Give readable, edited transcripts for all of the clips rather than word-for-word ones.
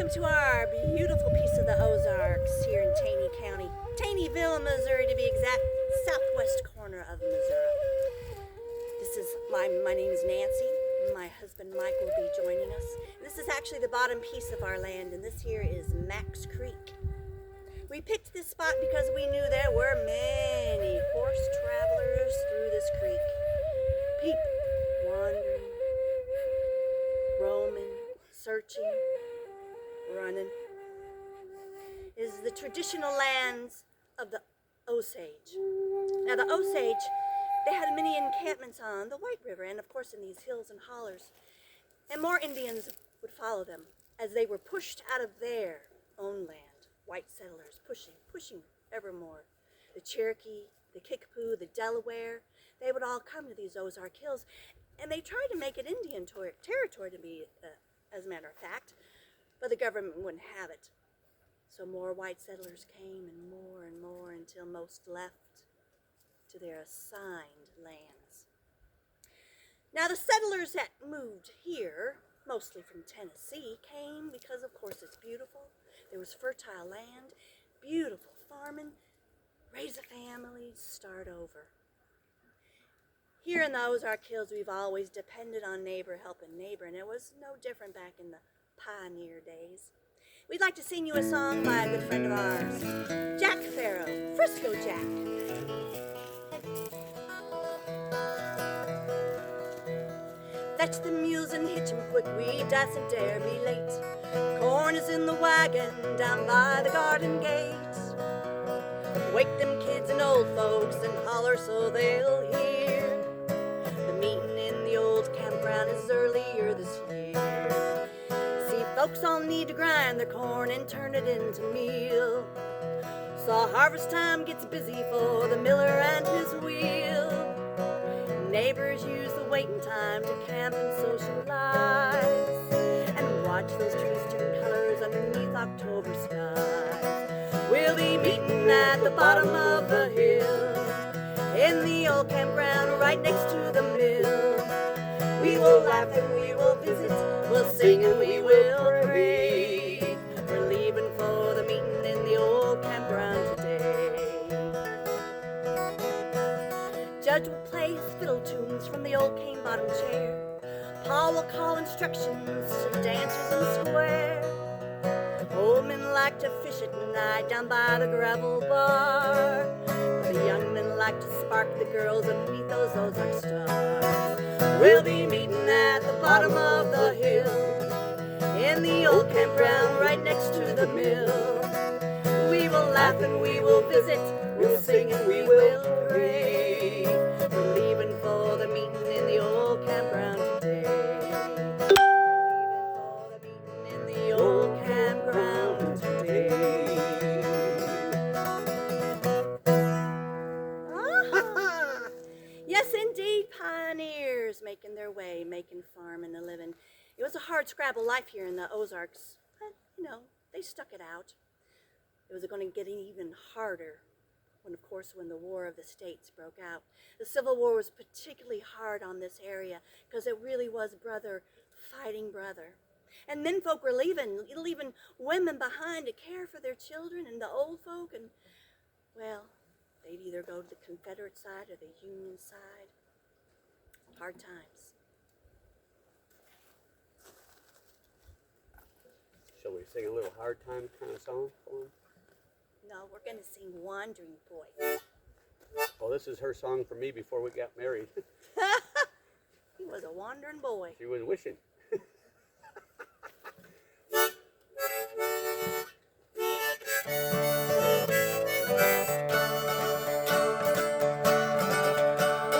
Welcome to our beautiful piece of the Ozarks here in Taney County. Taneyville, Missouri to be exact, southwest corner of Missouri. My name is Nancee. My husband Mike will be joining us. This is actually the bottom piece of our land, and this here is Max Creek. We picked this spot because we knew there were many horse travelers through this creek. People wandering, roaming, searching, running. It is the traditional lands of the Osage. Now the Osage, they had many encampments on the White River and of course in these hills and hollers. And more Indians would follow them as they were pushed out of their own land. White settlers pushing evermore. The Cherokee, the Kickapoo, the Delaware, they would all come to these Ozark Hills, and they tried to make it Indian territory to be, as a matter of fact, but the government wouldn't have it. So more white settlers came and more until most left to their assigned lands. Now the settlers that moved here, mostly from Tennessee, came because of course it's beautiful. There was fertile land, beautiful farming, raise a family, start over. Here in the Ozark Hills, we've always depended on neighbor helping neighbor, and it was no different back in the pioneer days. We'd like to sing you a song by a good friend of ours, Jack Farrow, Frisco Jack. Fetch the mules and hitch 'em quick, we dasn't dare be late. Corn is in the wagon down by the garden gate. Wake them kids and old folks and holler so they'll hear. The meeting in the old campground is earlier this year. See, folks all need to grind their corn and turn it into meal. So harvest time gets busy for the miller and his wheel. Neighbors use the waiting time to camp and socialize and watch those trees turn colors underneath October skies. We'll be meeting at the bottom of the hill in the old campground right next to the mill. We will laugh and we will visit, we'll sing and we will pray. We're leaving for the meeting in the old campground today. Judge will play his fiddle tunes from the old cane bottom chair. Pa will call instructions to dancers in the square. Old men like to fish at night down by the gravel bar. The young men like to spark the girls underneath those Ozark stars. We'll be meeting at the bottom of the hill in the old campground right next to the mill. We will laugh and we will visit, we'll sing and we will pray. We're leaving for the meeting in the old campground today. We're leaving for the meeting in the old campground today. Yes, indeed, pioneers making their way, making farming a living. It was a hard scrabble life here in the Ozarks, but, they stuck it out. It was going to get even harder when the War of the States broke out. The Civil War was particularly hard on this area because it really was brother fighting brother. And men folk were leaving women behind to care for their children and the old folk, and, well, they'd either go to the Confederate side or the Union side. Hard times. Shall we sing a little hard time kind of song for him? No, we're going to sing Wandering Boy. Well, this is her song for me before we got married. He was a wandering boy. She was wishing.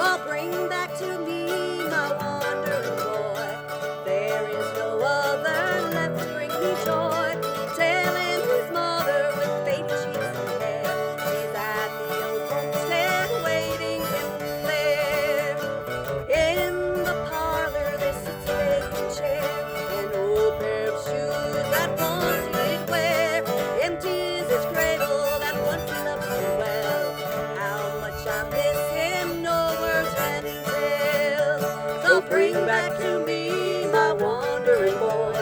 Oh, bring back to me my wandering boy. There is no other left to bring me joy. Tell him his mother with baby cheeks and hair. She's at the old homestead waiting him there. In the parlor there sits a vacant chair, an old pair of shoes that once he did wear. Empty is his cradle that once he loved so well. How much I miss him, no words can tell. So bring back to me my wandering boy.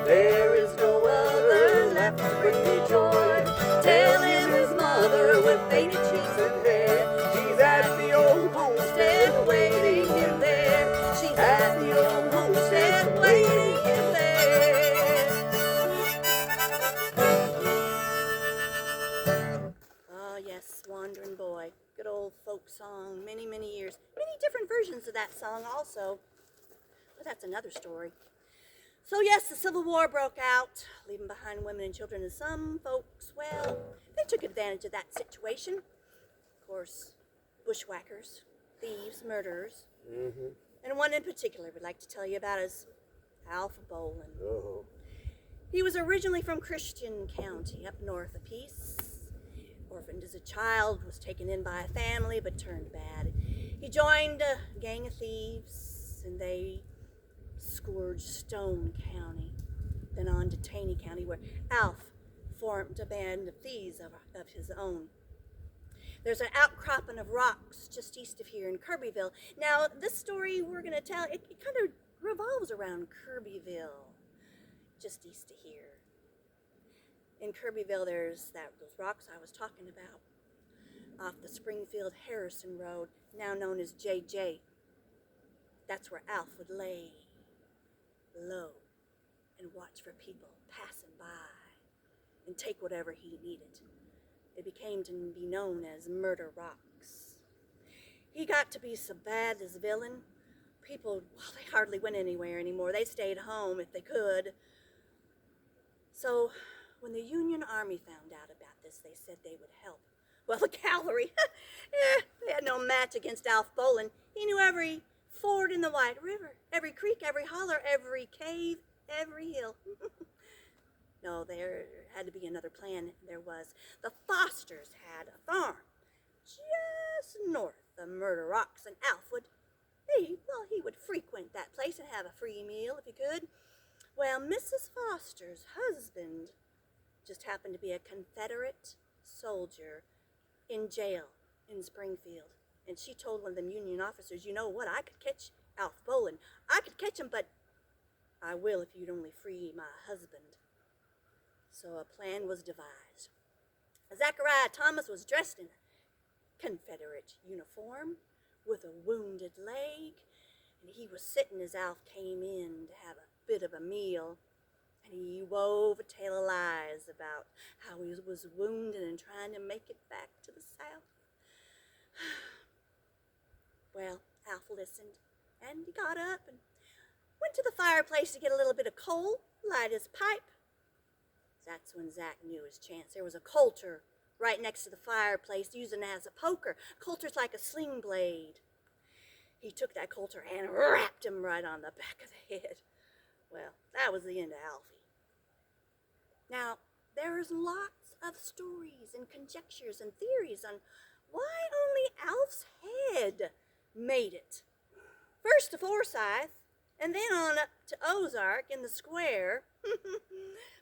There is no other many years. Many different versions of that song also. But that's another story. So yes, the Civil War broke out, leaving behind women and children, and some folks, well, they took advantage of that situation. Of course, bushwhackers, thieves, murderers. Mm-hmm. And one in particular we'd like to tell you about is Alf Bolin. Oh. He was originally from Christian County, up north a piece. Orphaned as a child, was taken in by a family, but turned bad. He joined a gang of thieves, and they scourged Stone County, then on to Taney County, where Alf formed a band of thieves of his own. There's an outcropping of rocks just east of here in Kirbyville. Now, this story we're going to tell, it kind of revolves around Kirbyville, just east of here. In Kirbyville, there's those rocks I was talking about, off the Springfield-Harrison Road, now known as JJ. That's where Alf would lay low and watch for people passing by and take whatever he needed. It became to be known as Murder Rocks. He got to be so bad as a villain, people, well, they hardly went anywhere anymore. They stayed home if they could. So when the Union Army found out about this, they said they would help. Well, the cavalry, they had no match against Alf Bolin. He knew every ford in the White River, every creek, every holler, every cave, every hill. No, there had to be another plan. There was. The Fosters had a farm just north of Murder Rocks, and Alf would, he would frequent that place and have a free meal if he could. Well, Mrs. Foster's husband just happened to be a Confederate soldier in jail in Springfield. And she told one of them Union officers, you know what, I could catch Alf Bolin. I could catch him, but I will if you'd only free my husband. So a plan was devised. Zachariah Thomas was dressed in a Confederate uniform with a wounded leg, and he was sitting as Alf came in to have a bit of a meal, and he wove a tale of lies about how he was wounded and trying to make it back to the South. Well, Alf listened, and he got up and went to the fireplace to get a little bit of coal, light his pipe. That's when Zach knew his chance. There was a coulter right next to the fireplace, using it as a poker. Coulter's like a sling blade. He took that coulter and rapped him right on the back of the head. Well, that was the end of Alfie. Now, there's lots of stories and conjectures and theories on why only Alf's head made it. First to Forsyth, and then on up to Ozark in the square.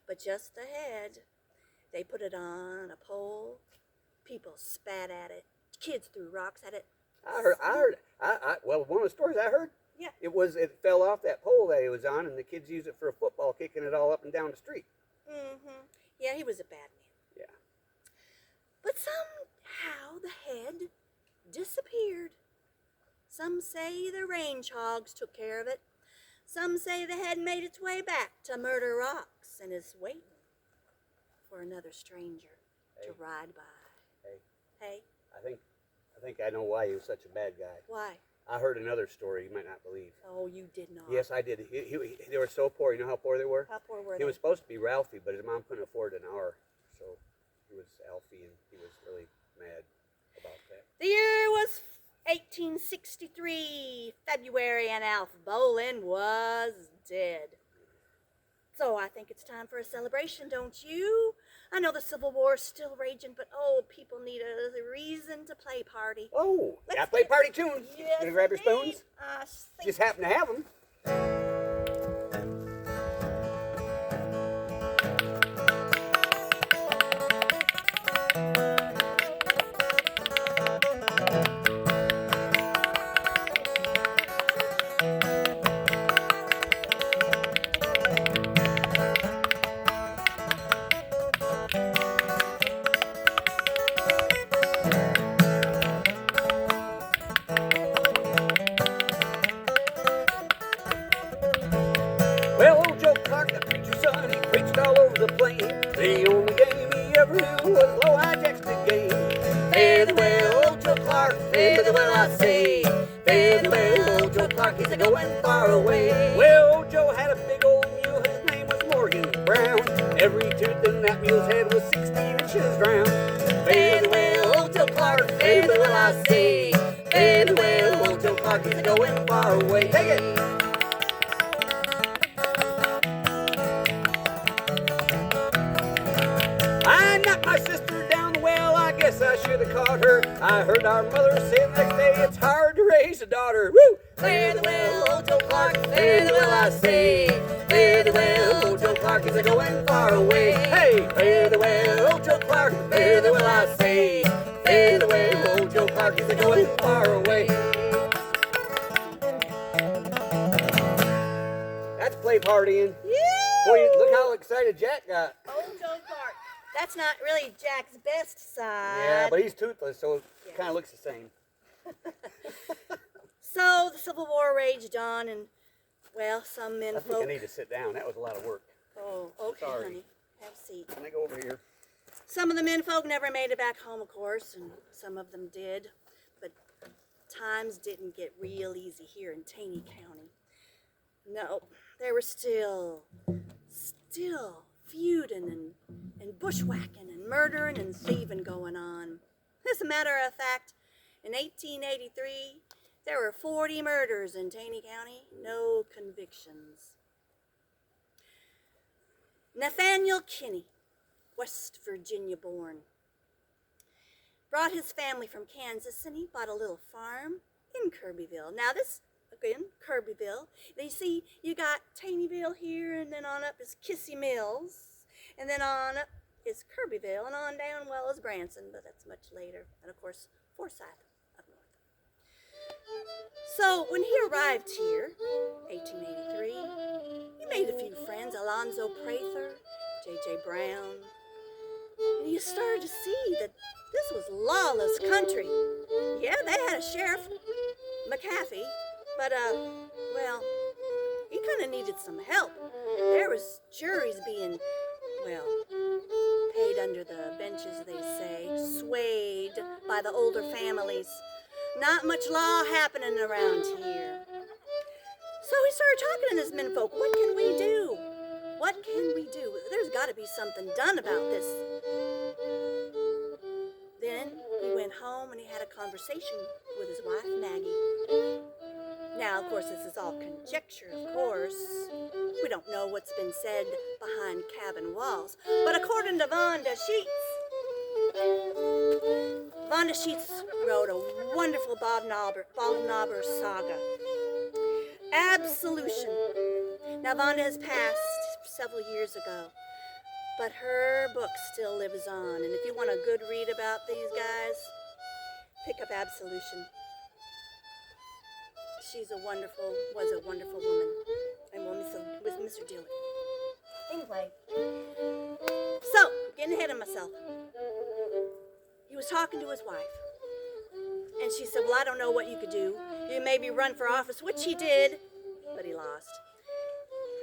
But just the head. They put it on a pole. People spat at it. Kids threw rocks at it. Well, one of the stories I heard, yeah, it fell off that pole that it was on, and the kids used it for a football, kicking it all up and down the street. Mm-hmm. Yeah, he was a bad man. Yeah. But somehow the head disappeared. Some say the range hogs took care of it. Some say the head made its way back to Murder Rocks and is waiting for another stranger to ride by. Hey? I think I know why he was such a bad guy. Why? I heard another story you might not believe. Oh, you did not. Yes, I did. They were so poor. You know how poor they were? How poor were they? He was supposed to be Ralphie, but his mom couldn't afford an hour. So he was Alfie, and he was really mad about that. The year was 1863, February, and Alf Bolin was dead. So I think it's time for a celebration, don't you? I know the Civil War is still raging, but oh, people need a reason to play party. Oh, I play party tunes. Yes, Gonna grab your spoons? Just happen to have them. Fare thee well, old Joe Clark, he's a-going far away. Well, old Joe had a big old mule, his name was Morgan Brown. Every tooth in that mule's head was 16 inches round. Fare thee well, old Joe Clark, fare thee well, I say. Fare thee well, old Joe Clark, he's a-going far away. Take it! I knocked my sister down the well, I guess I should have caught her. I heard our mother say the next day it's hard to raise a daughter. Woo! Fare thee well, old Joe Clark, fare thee well, I say. Fare thee well, old Joe Clark, is a-going far away. Hey! Fare thee well, old Joe Clark, fare thee well, I say. Fare thee well, old Joe Clark, is a-going far away. That's play partying. Boy, look how excited Jack got. Old Joe Clark. That's not really Jack's best side. Yeah, but he's toothless, so it kind of looks the same. So the Civil War raged on, and, well, some men I think I need to sit down. That was a lot of work. Oh, okay, Sorry. honey. Have a seat. Can I go over here? Some of the menfolk never made it back home, of course, and some of them did. But times didn't get real easy here in Taney County. No, there were still feuding and bushwhacking and murdering and thieving going on. As a matter of fact, in 1883, there were 40 murders in Taney County, no convictions. Nathaniel Kinney, West Virginia born, brought his family from Kansas, and he bought a little farm in Kirbyville. Now this, again, Kirbyville. You see, you got Taneyville here, and then on up is Kissee Mills, and then on up is Kirbyville, and on down, well, is Branson, but that's much later, and of course, Forsyth up north. So when he arrived here, 1883, he made a few friends, Alonzo Prather, J.J. Brown, and he started to see that this was lawless country. Yeah, they had a sheriff, McAfee, but, well, he kind of needed some help. There was juries being, well, paid under the benches, they say, swayed by the older families. Not much law happening around here. So he started talking to his menfolk. What can we do? What can we do? There's got to be something done about this. Then he went home and he had a conversation with his wife, Maggie. Now, of course, this is all conjecture, of course. We don't know what's been said behind cabin walls. But according to Vonda Sheets wrote a wonderful Baldknobbers saga, Absolution. Now, Vonda has passed several years ago, but her book still lives on. And if you want a good read about these guys, pick up Absolution. She's was a wonderful woman, and with Mr. Dillon. Anyway, so, getting ahead of myself. He was talking to his wife, and she said, well, I don't know what you could do. You maybe run for office, which he did, but he lost.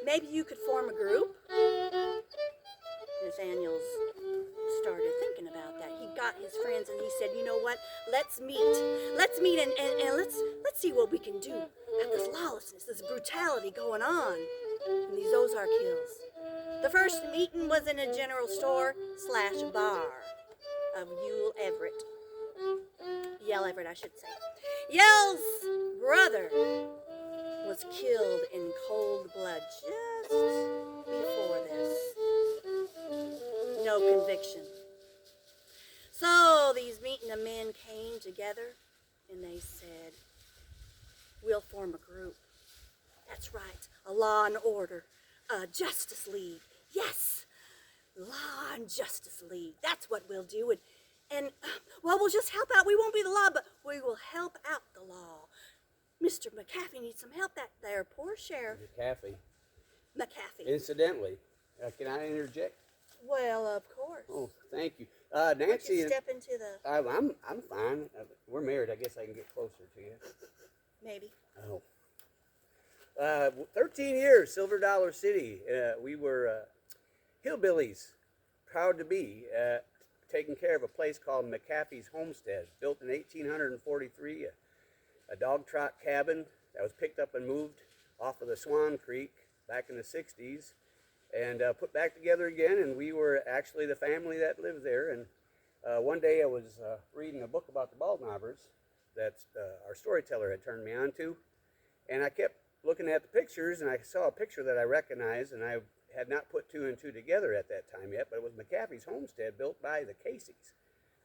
Maybe you could form a group. Nathaniel's started thinking about that. He got his friends and he said, you know what? Let's meet and let's see what we can do about this lawlessness, this brutality going on in these Ozark Hills. The first meeting was in a general store / bar of Yell Everett, I should say. Yell's brother was killed in cold blood just before this. No conviction. So these meeting of men came together and they said, we'll form a group. That's right, a law and order, a justice league. Yes, law and justice league. That's what we'll do. And well, we'll just help out. We won't be the law, but we will help out the law. Mr. McAfee needs some help. That there, poor sheriff. McAfee. Incidentally, can I interject? Well, of course. Oh, thank you. Why don't Nancee. you step into the... I'm fine. We're married. I guess I can get closer to you. Maybe. Oh. 13 years, Silver Dollar City. We were hillbillies, proud to be, taking care of a place called McAfee's Homestead, built in 1843. a dog trot cabin that was picked up and moved off of the Swan Creek back in the 60s and put back together again, and we were actually the family that lived there. And one day I was reading a book about the Baldknobbers that our storyteller had turned me on to, and I kept looking at the pictures, and I saw a picture that I recognized, and I had not put two and two together at that time yet, but it was McAfee's homestead built by the Kissees.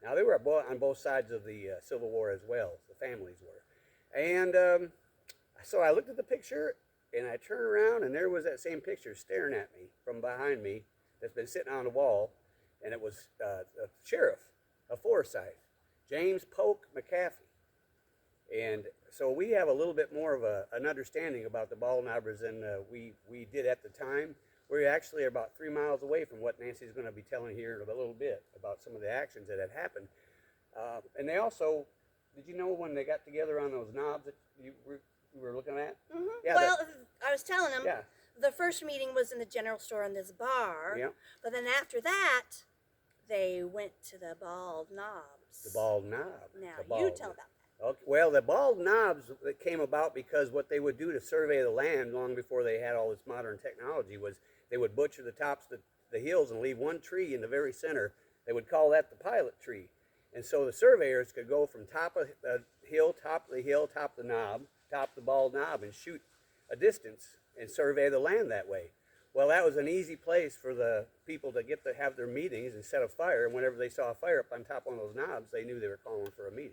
Now, they were on both sides of the Civil War as well, the families were. And so I looked at the picture, and I turned around, and there was that same picture staring at me from behind me that's been sitting on the wall, and it was the sheriff of Forsyth, James Polk McAfee. And so we have a little bit more of an understanding about the Baldknobbers than we did at the time. We actually are about 3 miles away from what Nancy's going to be telling here in a little bit about some of the actions that had happened. And they also, did you know when they got together on those knobs that you were looking at? Mm-hmm. Yeah, well, I was telling them, yeah. The first meeting was in the general store in this bar. Yeah. But then after that, they went to the Bald Knobs. The Bald Knob. Now, you tell about that. Okay. Well, the Bald Knobs that came about because what they would do to survey the land long before they had all this modern technology was they would butcher the tops of the hills and leave one tree in the very center. They would call that the pilot tree. And so the surveyors could go from top of the hill, top of the hill, top of the knob, top of the Bald Knob, and shoot a distance and survey the land that way. Well, that was an easy place for the people to get to have their meetings and set a fire. And whenever they saw a fire up on top of one of those knobs, they knew they were calling for a meeting.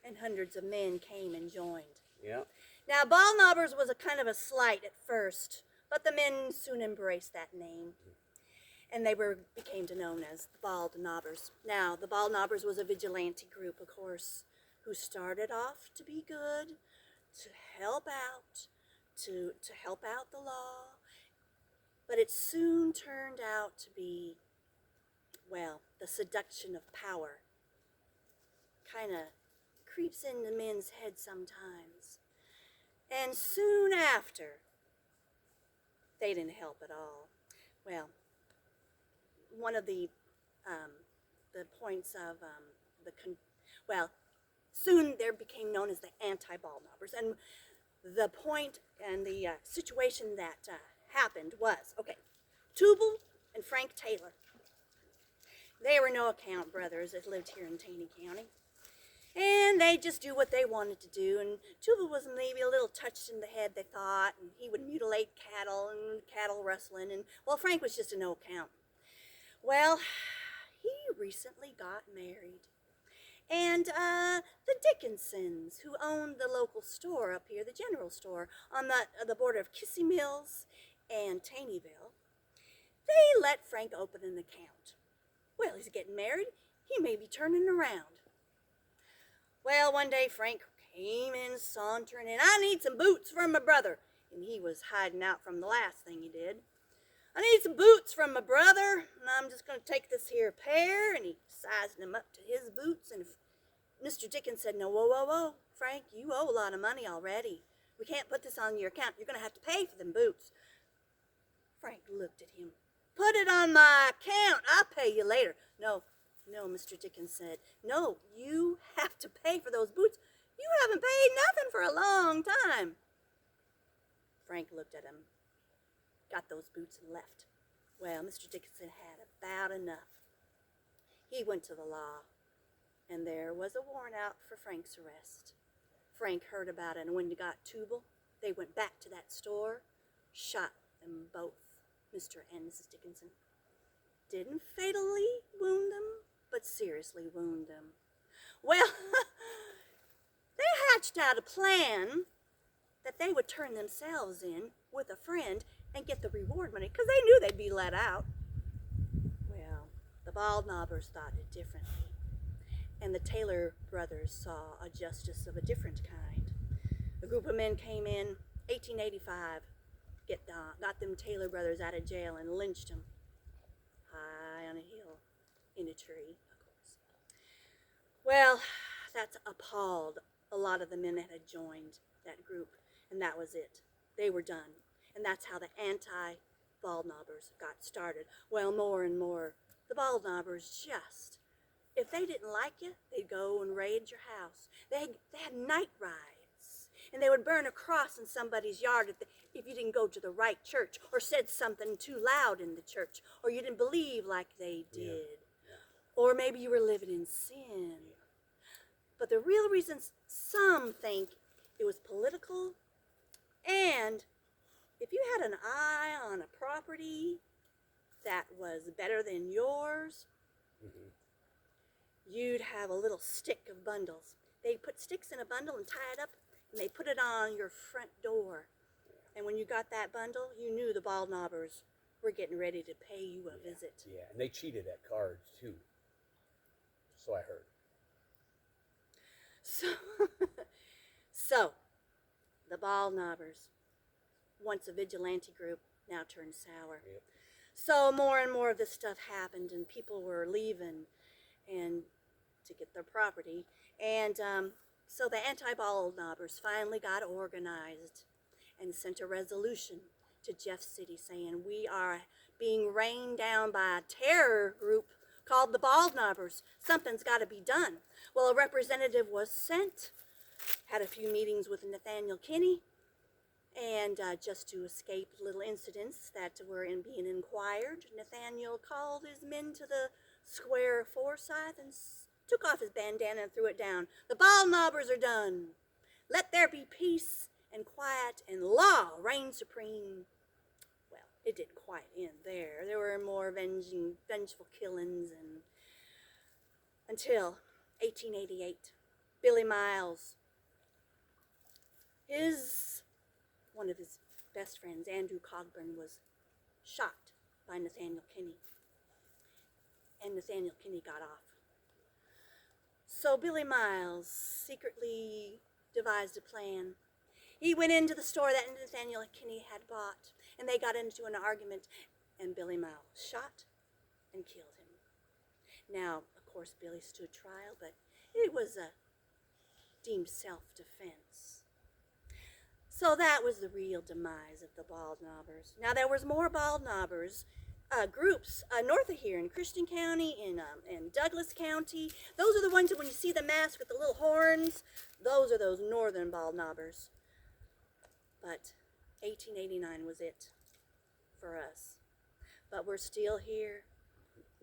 And hundreds of men came and joined. Yeah. Now, Baldknobbers was a kind of a slight at first, but the men soon embraced that name, and they became known as the Baldknobbers. Now, the Baldknobbers was a vigilante group, of course, who started off to be good, to help out, to help out the law, but it soon turned out to be, well, the seduction of power kind of creeps into men's heads sometimes. And soon after, they didn't help at all. Well, one of the points of soon they became known as the anti-Baldknobbers. And the point and the situation that happened was, okay, Tubal and Frank Taylor, they were no-account brothers that lived here in Taney County. And they just do what they wanted to do. And Tubal was maybe a little touched in the head, they thought, and he would mutilate cattle and cattle rustling. And, well, Frank was just a no-account. Well, he recently got married. And the Dickinsons, who owned the local store up here, the general store, on the border of Kissee Mills and Taneyville, they let Frank open an account. Well, he's getting married. He may be turning around. Well, one day Frank came in sauntering in. I need some boots from my brother. And he was hiding out from the last thing he did. I need some boots from my brother, and I'm just going to take this here pair. And he sized them up to his boots. And Mr. Dickens said, no, whoa, whoa, whoa, Frank, you owe a lot of money already. We can't put this on your account. You're going to have to pay for them boots. Frank looked at him. Put it on my account. I'll pay you later. No, Mr. Dickens said, no, you have to pay for those boots. You haven't paid nothing for a long time. Frank looked at him, got those boots and left. Well, Mr. Dickinson had about enough. He went to the law, and there was a warrant out for Frank's arrest. Frank heard about it, and when he got Tubal, they went back to that store, shot them both, Mr. and Mrs. Dickinson. Didn't fatally wound them, but seriously wound them. Well, they hatched out a plan that they would turn themselves in with a friend and get the reward money, because they knew they'd be let out. Well, the Baldknobbers thought it differently, and the Taylor brothers saw a justice of a different kind. A group of men came in, 1885, got them Taylor brothers out of jail and lynched them high on a hill in a tree, of course. Well, that's appalled a lot of the men that had joined that group, and that was it. They were done. And that's how the anti-Baldknobbers got started. Well, more and more, the Baldknobbers just, if they didn't like you, they'd go and raid your house. They had night rides. And they would burn a cross in somebody's yard if you didn't go to the right church or said something too loud in the church or you didn't believe like they did. Yeah. Or maybe you were living in sin. But the real reasons some think it was political, and if you had an eye on a property that was better than yours, you'd have a little stick of bundles. They put sticks in a bundle and tie it up, and they put it on your front door. And when you got that bundle, you knew the Baldknobbers were getting ready to pay you a visit. Yeah, and they cheated at cards, too. So I heard. So the Baldknobbers, once a vigilante group, now turned sour. Yep. So more and more of this stuff happened, and people were leaving and to get their property. And so the anti-Baldknobbers finally got organized and sent a resolution to Jeff City saying, we are being rained down by a terror group called the Baldknobbers. Something's got to be done. Well, a representative was sent, had a few meetings with Nathaniel Kinney, and just to escape little incidents that were being inquired, Nathaniel called his men to the square of Forsyth and took off his bandana and threw it down. The Baldknobbers are done. Let there be peace and quiet and law reign supreme. Well, it didn't quite end there. There were more vengeful killings until 1888. Billy Miles, one of his best friends, Andrew Cogburn, was shot by Nathaniel Kinney. And Nathaniel Kinney got off. So Billy Miles secretly devised a plan. He went into the store that Nathaniel Kinney had bought, and they got into an argument, and Billy Miles shot and killed him. Now, of course, Billy stood trial, but it was deemed self-defense. So that was the real demise of the Baldknobbers. Now, there was more Baldknobbers groups north of here in Christian County, in Douglas County. Those are the ones that when you see the mask with the little horns, those are those northern Baldknobbers. But 1889 was it for us. But we're still here.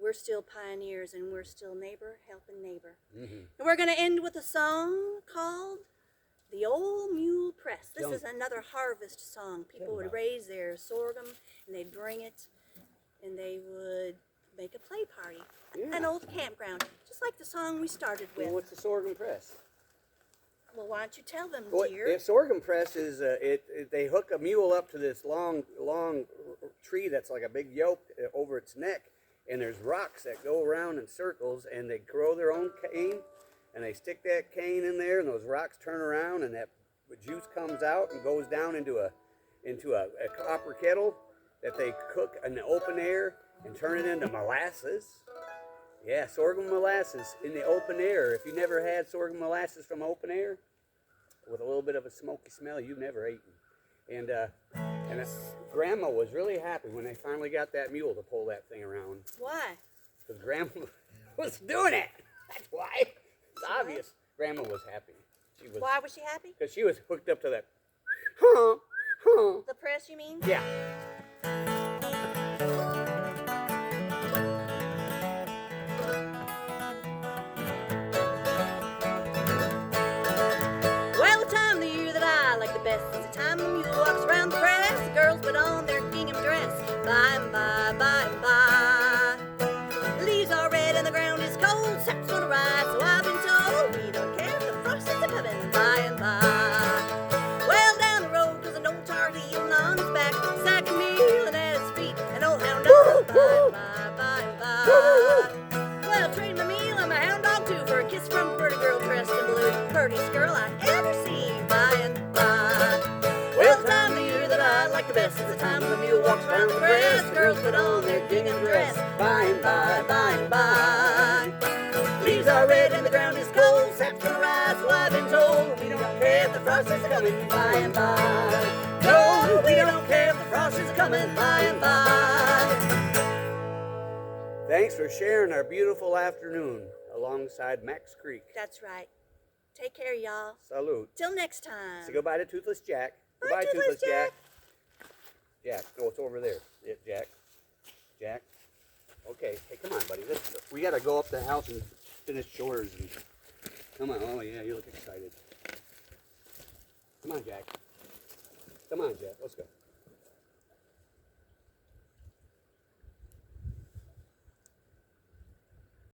We're still pioneers, and we're still neighbor helping neighbor. And we're going to end with a song called The Old Mule Press. This is another harvest song. People would raise their sorghum, and they'd bring it, and they would make a play party at an old campground, just like the song we started with. Well, what's the sorghum press? Well, why don't you tell them, Well, dear? the sorghum press is, they hook a mule up to this long tree that's like a big yoke over its neck, and there's rocks that go around in circles, and they grow their own cane, and they stick that cane in there, and those rocks turn around, and that juice comes out and goes down into a copper kettle that they cook in the open air and turn it into molasses. Yeah, sorghum molasses in the open air. If you never had sorghum molasses from open air with a little bit of a smoky smell, you've never eaten. And Grandma was really happy when they finally got that mule to pull that thing around. Why? Because Grandma was doing it. That's why. It's obvious. Grandma was happy. Why was she happy? Because she was hooked up to that. The press, you mean? Yeah. Well, the time of the year that I like the best is the time the mule walks around the press. The girls put on their gingham dress. By and by, by and by. The leaves are red and the ground is cold. Sap's gonna rise, so I've been told. We don't care if the frost is coming. By and by. Well, down the road goes an old tar heel on his back. Sack a meal and at his feet an old hound dog. By and by. Well, trade my meal and my hound dog too for a kiss from a pretty girl dressed in blue. Prettiest girl I ever seen. By and by. Well, the time of the year that I like the best is the time when the mule walks around the press. Girls put on their gingham dress. By and by, by and by. Leaves are red and the ground is cold. Sap's gonna rise, so I've been told. We don't care if the frost is coming. By and by. No, we don't care if the frost is coming. By and by. Thanks for sharing our beautiful afternoon alongside Max Creek. That's right. Take care, y'all. Salute. Till next time. Say goodbye to Toothless Jack. Bye, Goodbye, Toothless Jack. Jack. Oh, it's over there. Yeah, Jack. Jack. Okay. Hey, come on, buddy. We got to go up the house and finish chores. And come on. Oh, yeah, you look excited. Come on, Jack. Come on, Jack. Let's go.